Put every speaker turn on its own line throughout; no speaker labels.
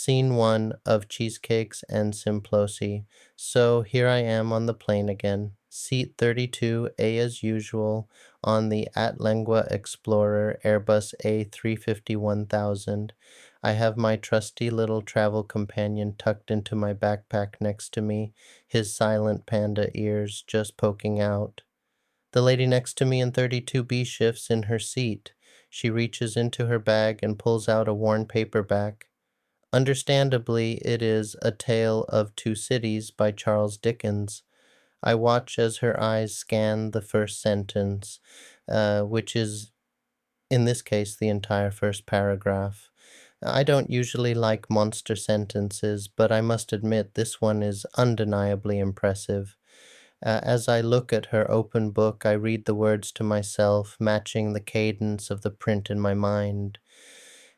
Scene 1 of Cheesecakes and Symploce. So here I am on the plane again. Seat 32, A as usual, on the At Lengua Explorer Airbus A350 1000. I have my trusty little travel companion tucked into my backpack next to me, his silent panda ears just poking out. The lady next to me in 32B shifts in her seat. She reaches into her bag and pulls out a worn paperback. Understandably, it is A Tale of Two Cities by Charles Dickens. I watch as her eyes scan the first sentence, which is, in this case, the entire first paragraph. I don't usually like monster sentences, but I must admit this one is undeniably impressive. As I look at her open book, I read the words to myself, matching the cadence of the print in my mind.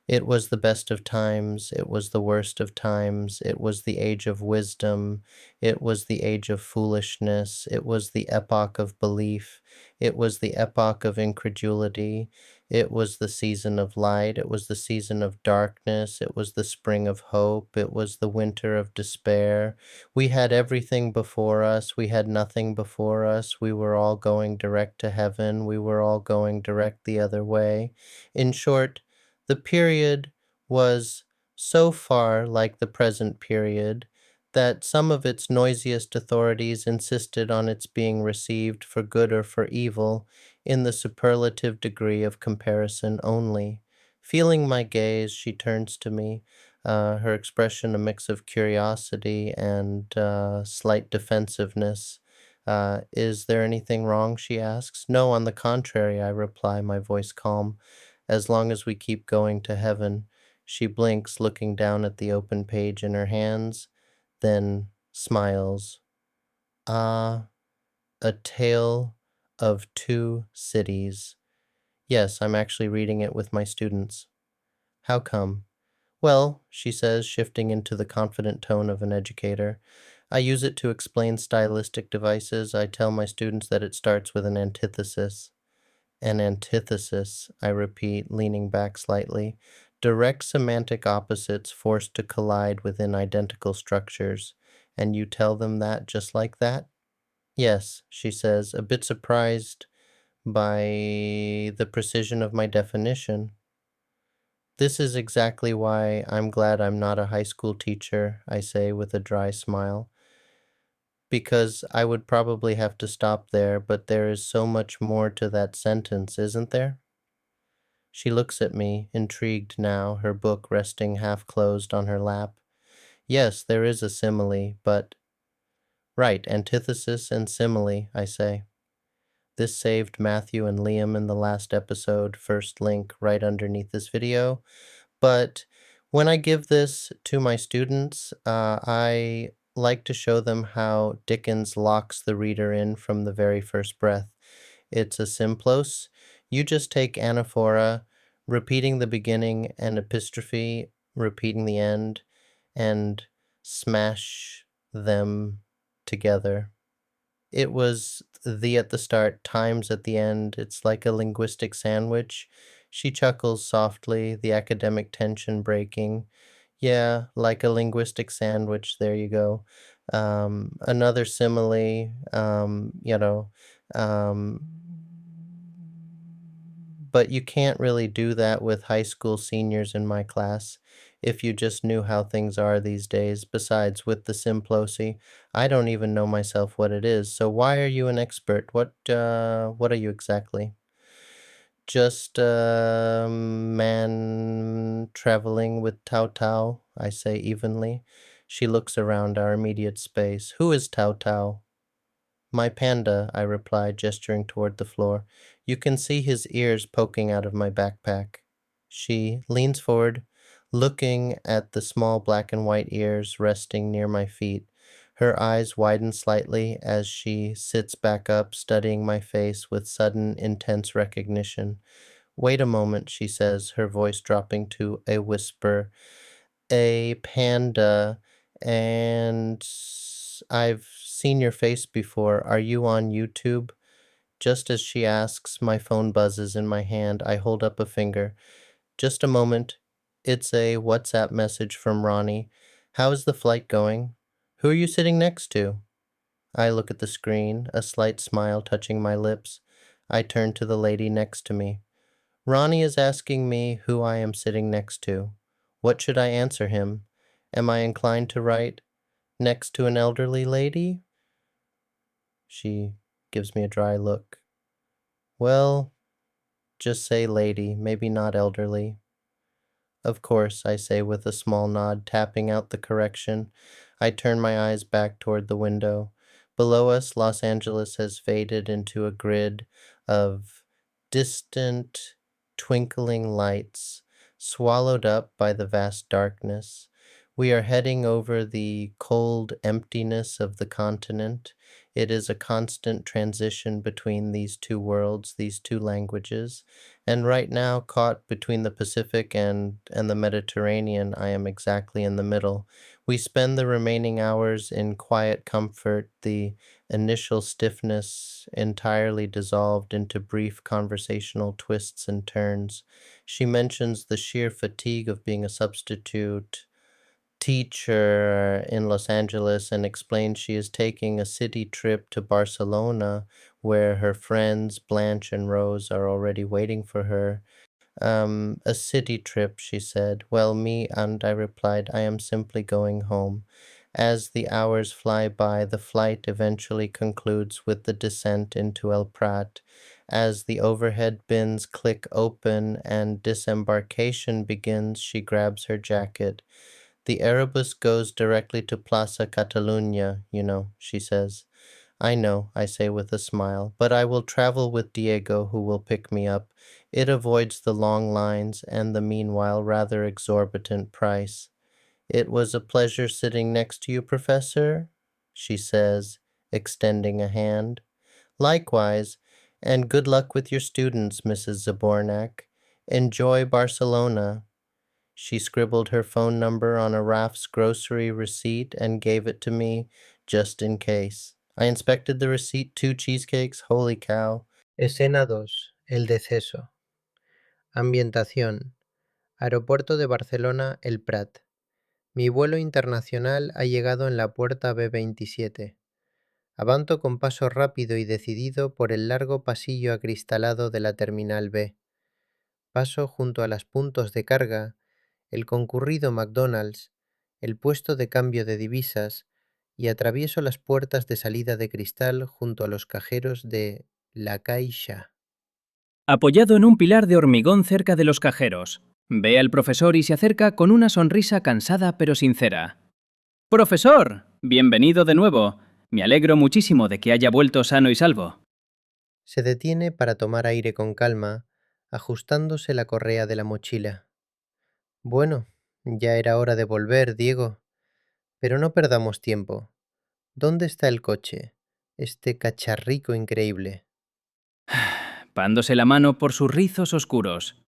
It was the best of times, it was the worst of times, it was the age of wisdom, it was the age of foolishness, it was the epoch of belief, it was the epoch of incredulity, it was the season of light, it was the season of darkness, it was the spring of hope, it was the winter of despair. We had everything before us, we had nothing before us, we were all going direct to heaven, we were all going direct the other way. In short, the period was so far like the present period that some of its noisiest authorities insisted on its being received for good or for evil in the superlative degree of comparison only. Feeling my gaze, she turns to me, her expression a mix of curiosity and slight defensiveness. Is there anything wrong? She asks. No, on the contrary, I reply, my voice calm. As long as we keep going to heaven. She blinks, looking down at the open page in her hands, then smiles. Ah, A Tale of Two Cities. Yes, I'm actually reading it with my students. How come? Well, she says, shifting into the confident tone of an educator, I use it to explain stylistic devices. I tell my students that it starts with an antithesis. An antithesis, I repeat, leaning back slightly. Direct semantic opposites forced to collide within identical structures. And you tell them that just like that? Yes, she says, a bit surprised by the precision of my definition. This is exactly why I'm glad I'm not a high school teacher, I say with a dry smile. Because I would probably have to stop there, but there is so much more to that sentence, isn't there? She looks at me, intrigued now, her book resting half-closed on her lap. Yes, there is a simile, but... Right, antithesis and simile, I say. This saved Matthew and Liam in the last episode, first link right underneath this video. But when I give this to my students, I like to show them how Dickens locks the reader in from the very first breath. It's a symploce. You just take anaphora, repeating the beginning, and epistrophe, repeating the end, and smash them together. It was the at the start, times at the end. It's like a linguistic sandwich. She chuckles softly, the academic tension breaking. Yeah, like a linguistic sandwich, there you go. Another simile, um, but you can't really do that with high school seniors in my class if you just knew how things are these days. Besides, with the symploce, I don't even know myself what it is. So why are you an expert? What are you exactly? Just a man traveling with Tao Tao, I say evenly. She looks around our immediate space. Who is Tao Tao? My panda, I reply, gesturing toward the floor. You can see his ears poking out of my backpack. She leans forward, looking at the small black and white ears resting near my feet. Her eyes widen slightly as she sits back up, studying my face with sudden, intense recognition. Wait a moment, she says, her voice dropping to a whisper. A panda, and I've seen your face before. Are you on YouTube? Just as she asks, my phone buzzes in my hand. I hold up a finger. Just a moment. It's a WhatsApp message from Ronnie. How is the flight going? Who are you sitting next to? I look at the screen, a slight smile touching my lips. I turn to the lady next to me. Ronnie is asking me who I am sitting next to. What should I answer him? Am I inclined to write, next to an elderly lady? She gives me a dry look. Well, just say lady, maybe not elderly. Of course, I say with a small nod, tapping out the correction. I turn my eyes back toward the window. Below us, Los Angeles has faded into a grid of distant, twinkling lights, swallowed up by the vast darkness. We are heading over the cold emptiness of the continent. It is a constant transition between these two worlds, these two languages. And right now, caught between the Pacific and the Mediterranean, I am exactly in the middle. We spend the remaining hours in quiet comfort, the initial stiffness entirely dissolved into brief conversational twists and turns. She mentions the sheer fatigue of being a substitute teacher in Los Angeles and explains she is taking a city trip to Barcelona where her friends Blanche and Rose are already waiting for her. A city trip, she said. Well, me, and I replied, I am simply going home. As the hours fly by, the flight eventually concludes with the descent into El Prat. As the overhead bins click open and disembarkation begins, she grabs her jacket. The Aerobus goes directly to Plaza Catalunya, she says. I know, I say with a smile, but I will travel with Diego, who will pick me up. It avoids the long lines and the meanwhile rather exorbitant price. It was a pleasure sitting next to you, Professor, she says, extending a hand. Likewise, and good luck with your students, Mrs. Zabornak. Enjoy Barcelona. She scribbled her phone number on a Raff's grocery receipt and gave it to me, just in case. I inspected the receipt, 2 cheesecakes, holy cow.
Escena 2. El deceso. Ambientación. Aeropuerto de Barcelona, El Prat. Mi vuelo internacional ha llegado en la puerta B27. Avanzo con paso rápido y decidido por el largo pasillo acristalado de la Terminal B. Paso junto a los puntos de carga, el concurrido McDonald's, el puesto de cambio de divisas y atravieso las puertas de salida de cristal junto a los cajeros de La Caixa.
Apoyado en un pilar de hormigón cerca de los cajeros. Ve al profesor y se acerca con una sonrisa cansada pero sincera. ¡Profesor! Bienvenido de nuevo. Me alegro muchísimo de que haya vuelto sano y salvo.
Se detiene para tomar aire con calma, ajustándose la correa de la mochila. Bueno, ya era hora de volver, Diego. Pero no perdamos tiempo. ¿Dónde está el coche? Este cacharrico increíble.
Pándose la mano por sus rizos oscuros.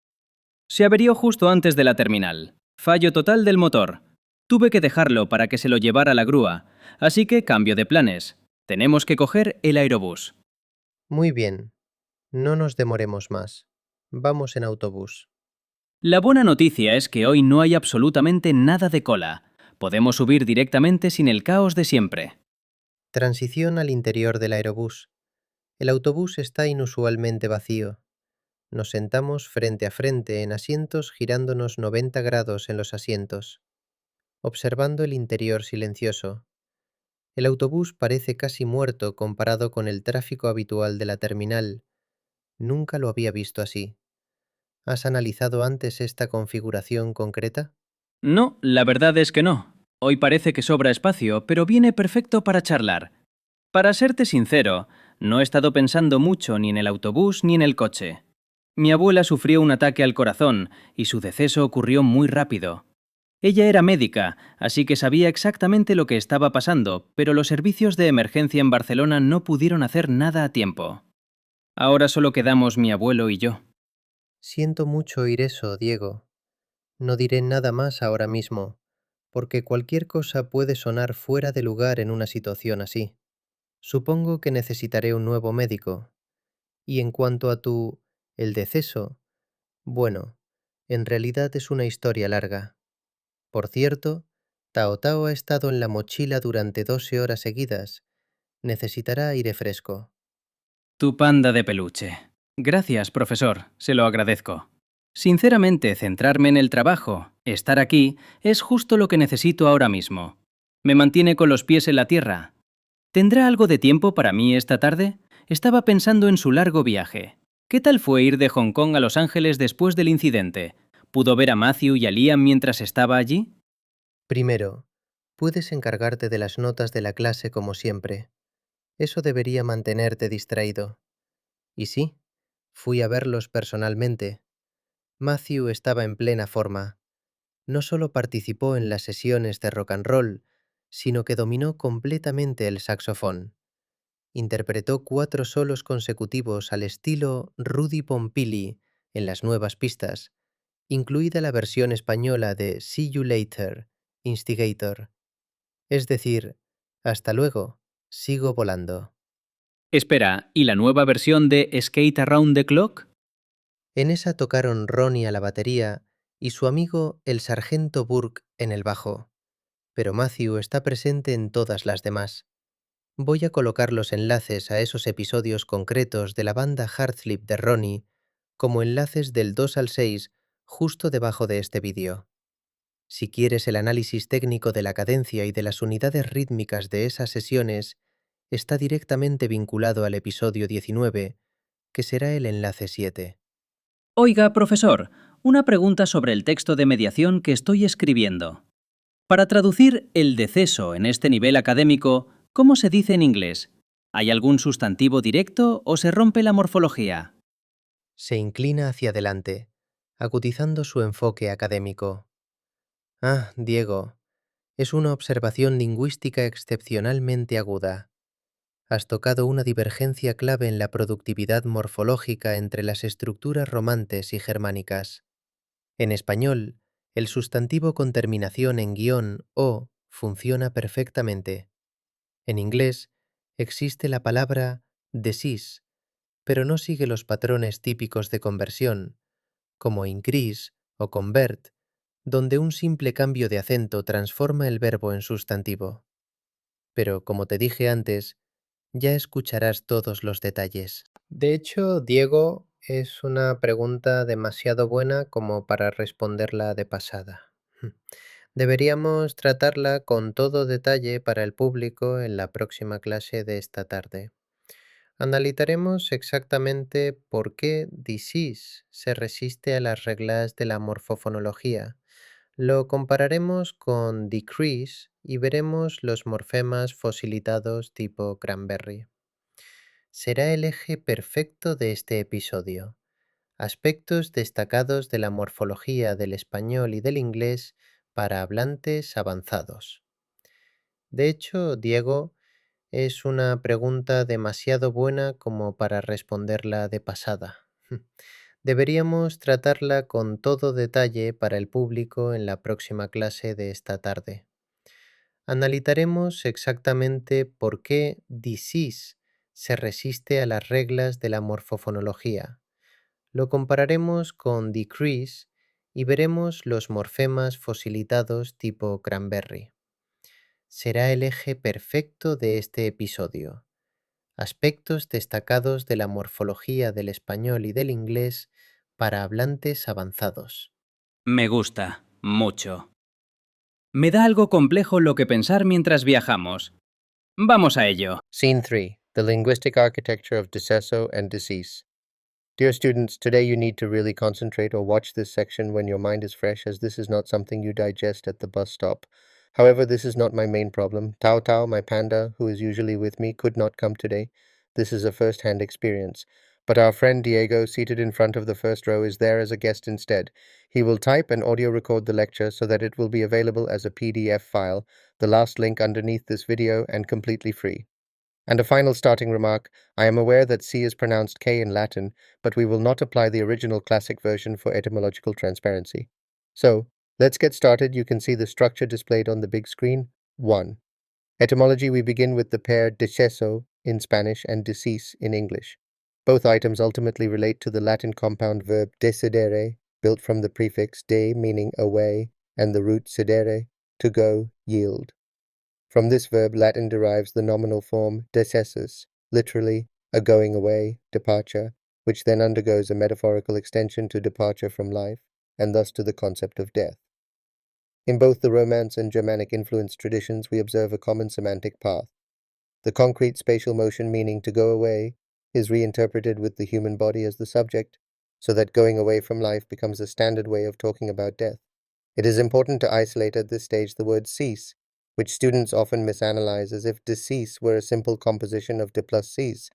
Se averió justo antes de la terminal. Fallo total del motor. Tuve que dejarlo para que se lo llevara la grúa, así que cambio de planes. Tenemos que coger el Aerobús.
Muy bien. No nos demoremos más. Vamos en autobús.
La buena noticia es que hoy no hay absolutamente nada de cola. Podemos subir directamente sin el caos de siempre.
Transición al interior del Aerobús. El autobús está inusualmente vacío. Nos sentamos frente a frente en asientos girándonos 90 grados en los asientos, observando el interior silencioso. El autobús parece casi muerto comparado con el tráfico habitual de la terminal. Nunca lo había visto así. ¿Has analizado antes esta configuración concreta?
No, la verdad es que no. Hoy parece que sobra espacio, pero viene perfecto para charlar. Para serte sincero, no he estado pensando mucho ni en el autobús ni en el coche. Mi abuela sufrió un ataque al corazón y su deceso ocurrió muy rápido. Ella era médica, así que sabía exactamente lo que estaba pasando, pero los servicios de emergencia en Barcelona no pudieron hacer nada a tiempo. Ahora solo quedamos mi abuelo y yo.
Siento mucho oír eso, Diego. No diré nada más ahora mismo, porque cualquier cosa puede sonar fuera de lugar en una situación así. Supongo que necesitaré un nuevo médico. Y en cuanto a el deceso, bueno, En realidad es una historia larga. Por cierto, Tao Tao ha estado en la mochila durante 12 horas seguidas. Necesitará aire fresco.
Tu panda de peluche. Gracias, profesor, se lo agradezco. Sinceramente, centrarme en el trabajo, estar aquí, es justo lo que necesito ahora mismo. Me mantiene con los pies en la tierra. ¿Tendrá algo de tiempo para mí esta tarde? Estaba pensando en su largo viaje. ¿Qué tal fue ir de Hong Kong a Los Ángeles después del incidente? ¿Pudo ver a Matthew y a Liam mientras estaba allí?
Primero, puedes encargarte de las notas de la clase como siempre. Eso debería mantenerte distraído. Y sí, fui a verlos personalmente. Matthew estaba en plena forma. No solo participó en las sesiones de rock and roll, sino que dominó completamente el saxofón. Interpretó 4 solos consecutivos al estilo Rudy Pompili en las nuevas pistas, incluida la versión española de See You Later, Instigator. Es decir, hasta luego, sigo volando.
Espera, ¿y la nueva versión de Skate Around the Clock?
En esa tocaron Ronnie a la batería y su amigo el sargento Burke en el bajo, pero Matthew está presente en todas las demás. Voy a colocar los enlaces a esos episodios concretos de la banda Heartslip de Ronnie como enlaces del 2 al 6 justo debajo de este vídeo. Si quieres el análisis técnico de la cadencia y de las unidades rítmicas de esas sesiones, está directamente vinculado al episodio 19, que será el enlace 7.
Oiga, profesor, una pregunta sobre el texto de mediación que estoy escribiendo. Para traducir el deceso en este nivel académico, ¿cómo se dice en inglés? ¿Hay algún sustantivo directo o se rompe la morfología?
Se inclina hacia adelante, acutizando su enfoque académico. Ah, Diego, es una observación lingüística excepcionalmente aguda. Has tocado una divergencia clave en la productividad morfológica entre las estructuras romantes y germánicas. En español, el sustantivo con terminación en guión o funciona perfectamente. En inglés, existe la palabra DECEASE, pero no sigue los patrones típicos de conversión, como increase o convert, donde un simple cambio de acento transforma el verbo en sustantivo. Pero, como te dije antes, ya escucharás todos los detalles. De hecho, Diego, es una pregunta demasiado buena como para responderla de pasada. Deberíamos tratarla con todo detalle para el público en la próxima clase de esta tarde. Analizaremos exactamente por qué DECEASE se resiste a las reglas de la morfofonología. Lo compararemos con decrease y veremos los morfemas fosilizados tipo cranberry. Será el eje perfecto de este episodio. Aspectos destacados de la morfología del español y del inglés para hablantes avanzados. De hecho, Diego, es una pregunta demasiado buena como para responderla de pasada. Deberíamos tratarla con todo detalle para el público en la próxima clase de esta tarde. Analizaremos exactamente por qué DECEASE se resiste a las reglas de la morfofonología. Lo compararemos con decrease y veremos los morfemas fosilizados tipo cranberry. Será el eje perfecto de este episodio. Aspectos destacados de la morfología del español y del inglés para hablantes avanzados.
Me gusta, mucho. Me da algo complejo lo que pensar mientras viajamos. Vamos a ello.
Scene 3. The Linguistic Architecture of DECESO and DECEASE. Dear students, today you need to really concentrate or watch this section when your mind is fresh, as this is not something you digest at the bus stop. However, this is not my main problem. Tao Tao, my panda, who is usually with me, could not come today. This is a first-hand experience. But our friend Diego, seated in front of the first row, is there as a guest instead. He will type and audio record the lecture so that it will be available as a PDF file, the last link underneath this video, and completely free. And a final starting remark, I am aware that C is pronounced K in Latin, but we will not apply the original classic version for etymological transparency. So, let's get started. You can see the structure displayed on the big screen. 1. Etymology, we begin with the pair DECESO in Spanish and DECEASE in English. Both items ultimately relate to the Latin compound verb decidere,
built from the prefix de, meaning away, and the root cedere, to go, yield. From this verb, Latin derives the nominal form DECESUS, literally a going away, departure, which then undergoes a metaphorical extension to departure from life, and thus to the concept of death. In both the Romance and Germanic influenced traditions, we observe a common semantic path. The concrete spatial motion meaning to go away is reinterpreted with the human body as the subject, so that going away from life becomes a standard way of talking about death. It is important to isolate at this stage the word cease, which students often misanalyze as if decease were a simple composition of de plus cease.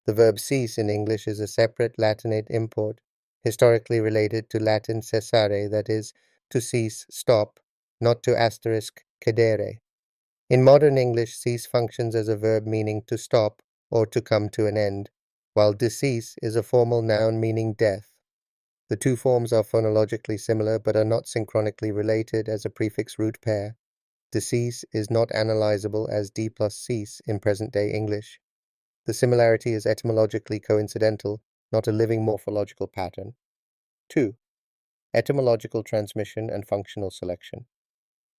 The verb cease in English is a separate Latinate import, historically related to Latin cessare, that is, to cease, stop, not to asterisk cadere. In modern English, cease functions as a verb meaning to stop or to come to an end, while decease is a formal noun meaning death. The two forms are phonologically similar but are not synchronically related as a prefix-root pair. Decease is not analyzable as d plus cease in present-day English. The similarity is etymologically coincidental, not a living morphological pattern. 2. Etymological transmission and functional selection.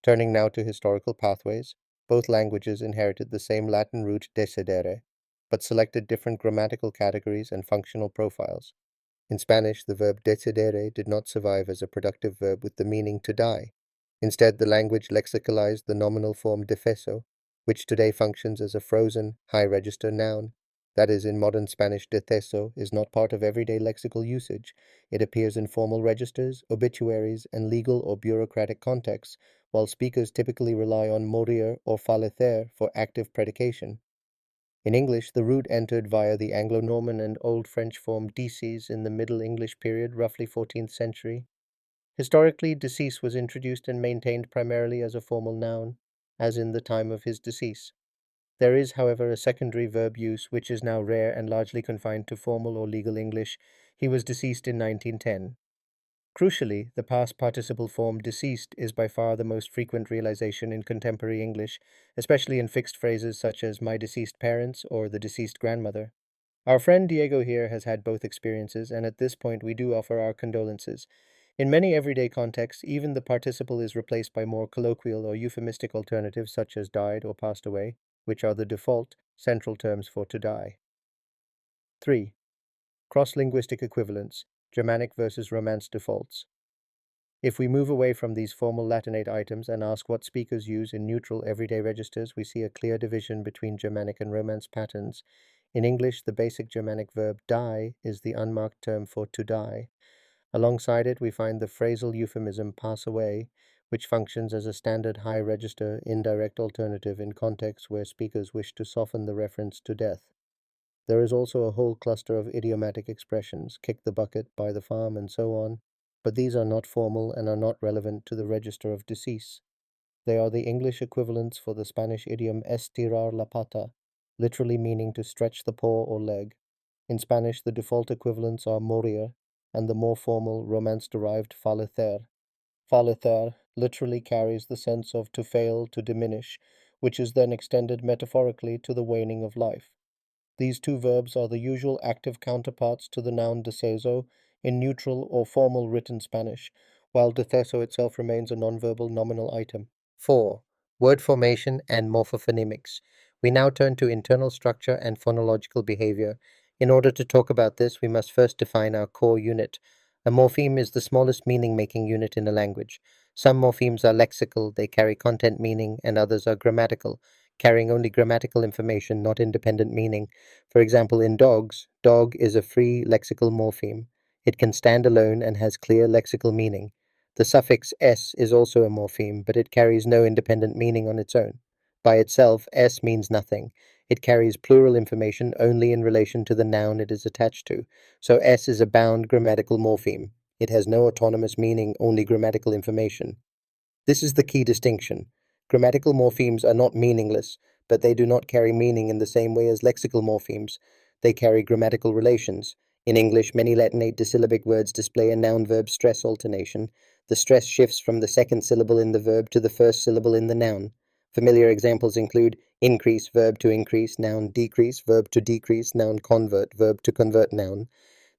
Turning now to historical pathways, both languages inherited the same Latin root decidere, but selected different grammatical categories and functional profiles. In Spanish, the verb decidere did not survive as a productive verb with the meaning to die. Instead, the language lexicalized the nominal form DECESO, which today functions as a frozen, high-register noun. That is, in modern Spanish, DECESO is not part of everyday lexical usage. It appears in formal registers, obituaries, and legal or bureaucratic contexts, while speakers typically rely on morir or fallecer for active predication. In English, the root entered via the Anglo-Norman and Old French form DECEASE in the Middle English period, roughly 14th century. Historically, decease was introduced and maintained primarily as a formal noun, as in the time of his decease. There is, however, a secondary verb use which is now rare and largely confined to formal or legal English. He was deceased in 1910. Crucially, the past participle form deceased is by far the most frequent realization in contemporary English, especially in fixed phrases such as my deceased parents or the deceased grandmother. Our friend Diego here has had both experiences, and at this point we do offer our condolences. In many everyday contexts, even the participle is replaced by more colloquial or euphemistic alternatives such as died or passed away, which are the default, central terms for to die. 3. Cross-linguistic equivalence, Germanic versus Romance defaults. If we move away from these formal Latinate items and ask what speakers use in neutral everyday registers, we see a clear division between Germanic and Romance patterns. In English, the basic Germanic verb die is the unmarked term for to die. Alongside it, we find the phrasal euphemism pass away, which functions as a standard high-register, indirect alternative in contexts where speakers wish to soften the reference to death. There is also a whole cluster of idiomatic expressions, kick the bucket, buy the farm, and so on, but these are not formal and are not relevant to the register of decease. They are the English equivalents for the Spanish idiom estirar la pata, literally meaning to stretch the paw or leg. In Spanish, the default equivalents are morir, and the more formal, Romance-derived fallecer. Fallecer literally carries the sense of to fail, to diminish, which is then extended metaphorically to the waning of life. These two verbs are the usual active counterparts to the noun DECESO in neutral or formal written Spanish, while DECESO itself remains a nonverbal nominal item. 4. Word formation and morphophonemics. We now turn to internal structure and phonological behavior. In order to talk about this, we must first define our core unit. A morpheme is the smallest meaning-making unit in a language. Some morphemes are lexical, they carry content meaning, and others are grammatical, carrying only grammatical information, not independent meaning. For example, in dogs, dog is a free lexical morpheme. It can stand alone and has clear lexical meaning. The suffix s is also a morpheme, but it carries no independent meaning on its own. By itself, s means nothing. It carries plural information only in relation to the noun it is attached to, so s is a bound grammatical morpheme. It has no autonomous meaning, only grammatical information. This is the key distinction. Grammatical morphemes are not meaningless, but they do not carry meaning in the same way as lexical morphemes. They carry grammatical relations. In English, many Latinate dissyllabic words display a noun-verb stress alternation. The stress shifts from the second syllable in the verb to the first syllable in the noun. Familiar examples include increase, verb to increase, noun decrease, verb to decrease, noun convert, verb to convert noun.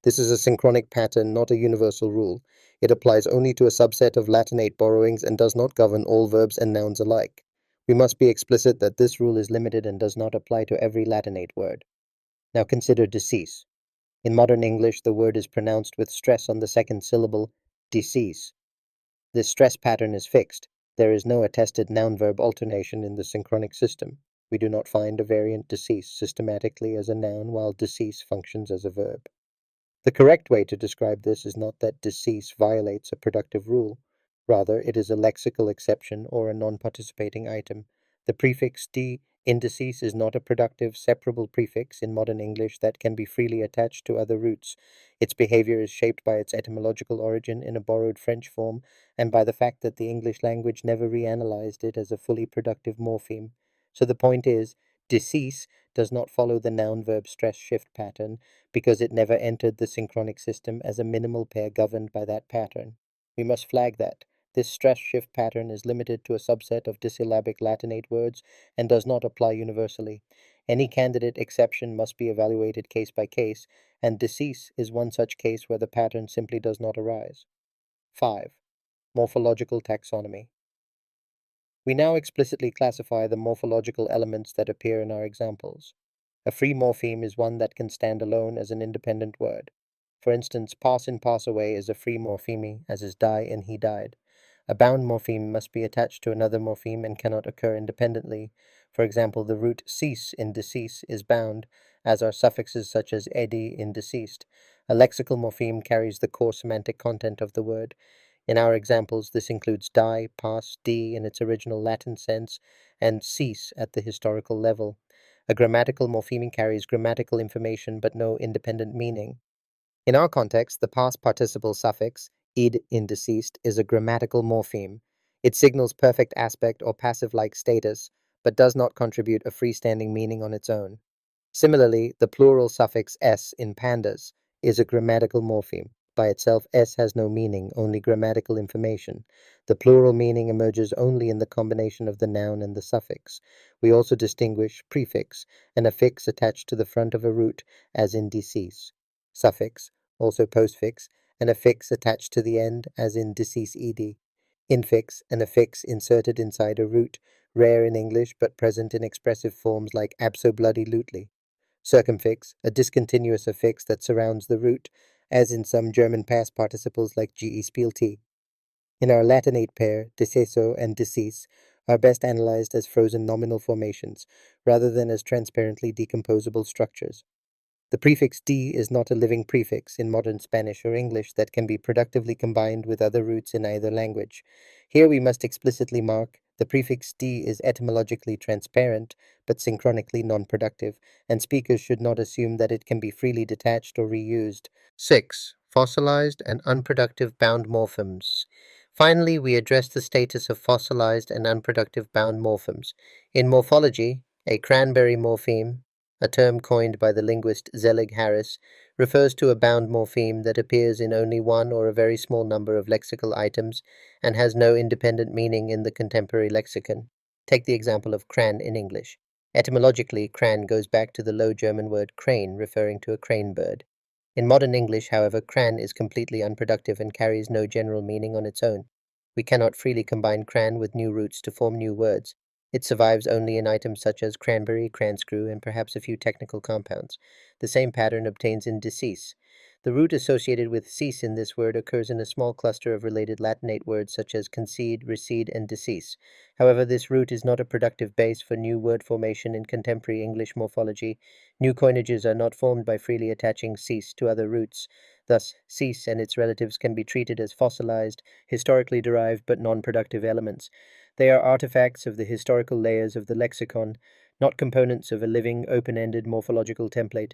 This is a synchronic pattern, not a universal rule. It applies only to a subset of Latinate borrowings and does not govern all verbs and nouns alike. We must be explicit that this rule is limited and does not apply to every Latinate word. Now consider decease. In modern English, the word is pronounced with stress on the second syllable, DECEASE. This stress pattern is fixed. There is no attested noun-verb alternation in the synchronic system. We do not find a variant decease systematically as a noun while decease functions as a verb. The correct way to describe this is not that decease violates a productive rule. Rather, it is a lexical exception or a non-participating item. The prefix d in decease is not a productive, separable prefix in modern English that can be freely attached to other roots. Its behavior is shaped by its etymological origin in a borrowed French form and by the fact that the English language never reanalyzed it as a fully productive morpheme. So the point is, decease does not follow the noun-verb stress shift pattern because it never entered the synchronic system as a minimal pair governed by that pattern. We must flag that. This stress shift pattern is limited to a subset of dissyllabic Latinate words and does not apply universally. Any candidate exception must be evaluated case by case, and decease is one such case where the pattern simply does not arise. 5. Morphological taxonomy. We now explicitly classify the morphological elements that appear in our examples. A free morpheme is one that can stand alone as an independent word. For instance, pass and pass away is a free morpheme, as is die and he died. A bound morpheme must be attached to another morpheme and cannot occur independently. For example, the root cease in decease is bound, as are suffixes such as edi in deceased. A lexical morpheme carries the core semantic content of the word. In our examples, this includes die, pass, de in its original Latin sense, and cease at the historical level. A grammatical morpheme carries grammatical information but no independent meaning. In our context, the past participle suffix, id in deceased, is a grammatical morpheme. It signals perfect aspect or passive-like status, but does not contribute a freestanding meaning on its own. Similarly, the plural suffix s in pandas is a grammatical morpheme. By itself, s has no meaning, only grammatical information. The plural meaning emerges only in the combination of the noun and the suffix. We also distinguish prefix, an affix attached to the front of a root, as in decease. Suffix, also postfix, an affix attached to the end, as in decease ed. Infix, an affix inserted inside a root, rare in English but present in expressive forms like abso-bloody-lutely. Circumfix, a discontinuous affix that surrounds the root, as in some German past participles like ge spielt. In our Latinate pair, DECESO and DECEASE are best analyzed as frozen nominal formations, rather than as transparently decomposable structures. The prefix d is not a living prefix in modern Spanish or English that can be productively combined with other roots in either language. Here we must explicitly mark the prefix d is etymologically transparent but synchronically non-productive, and speakers should not assume that it can be freely detached or reused. 6. Fossilized and unproductive bound morphemes. Finally, we address the status of fossilized and unproductive bound morphemes. In morphology, a cranberry morpheme, a term coined by the linguist Zelig Harris, refers to a bound morpheme that appears in only one or a very small number of lexical items and has no independent meaning in the contemporary lexicon. Take the example of cran in English. Etymologically, cran goes back to the Low German word crane, referring to a crane bird. In modern English, however, cran is completely unproductive and carries no general meaning on its own. We cannot freely combine cran with new roots to form new words. It survives only in items such as cranberry, cranscrew, and perhaps a few technical compounds. The same pattern obtains in decease. The root associated with cease in this word occurs in a small cluster of related Latinate words such as concede, recede, and decease. However, this root is not a productive base for new word formation in contemporary English morphology. New coinages are not formed by freely attaching cease to other roots. Thus, cease and its relatives can be treated as fossilized, historically derived but non-productive elements. They are artifacts of the historical layers of the lexicon, not components of a living, open-ended morphological template.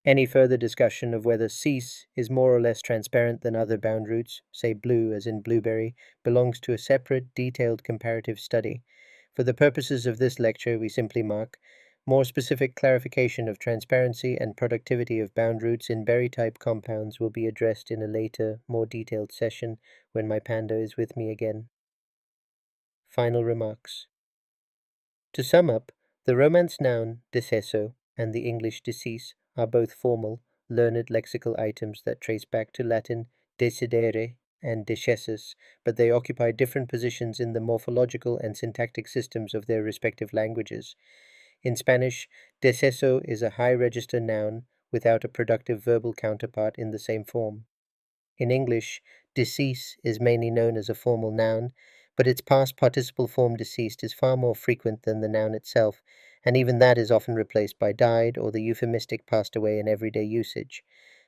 Any further discussion of whether cease is more or less transparent than other bound roots, say blue as in blueberry, belongs to a separate, detailed comparative study. For the purposes of this lecture, we simply mark more specific clarification of transparency and productivity of bound roots in berry-type compounds will be addressed in a later, more detailed session when my panda is with me again. Final remarks. To sum up, the Romance noun DECESO and the English decease are both formal, learned lexical items that trace back to Latin decidere and DECESES, but they occupy different positions in the morphological and syntactic systems of their respective languages. In Spanish, DECESO is a high-register noun without a productive verbal counterpart in the same form. In English, decease is mainly known as a formal noun, but its past participle form deceased is far more frequent than the noun itself, and even that is often replaced by died or the euphemistic passed away in everyday usage.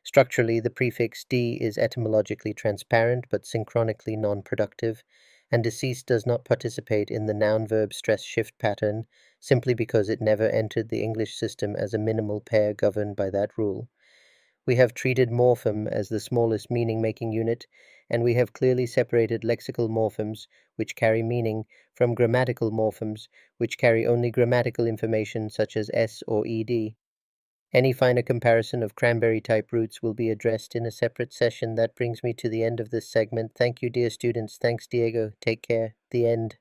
Structurally, the prefix d is etymologically transparent but synchronically non-productive, and deceased does not participate in the noun-verb stress-shift pattern simply because it never entered the English system as a minimal pair governed by that rule. We have treated morpheme as the smallest meaning-making unit, and we have clearly separated lexical morphemes, which carry meaning, from grammatical morphemes, which carry only grammatical information such as s or ed. Any finer comparison of cranberry-type roots will be addressed in a separate session. That brings me to the end of this segment. Thank you, dear students. Thanks, Diego. Take care. The end.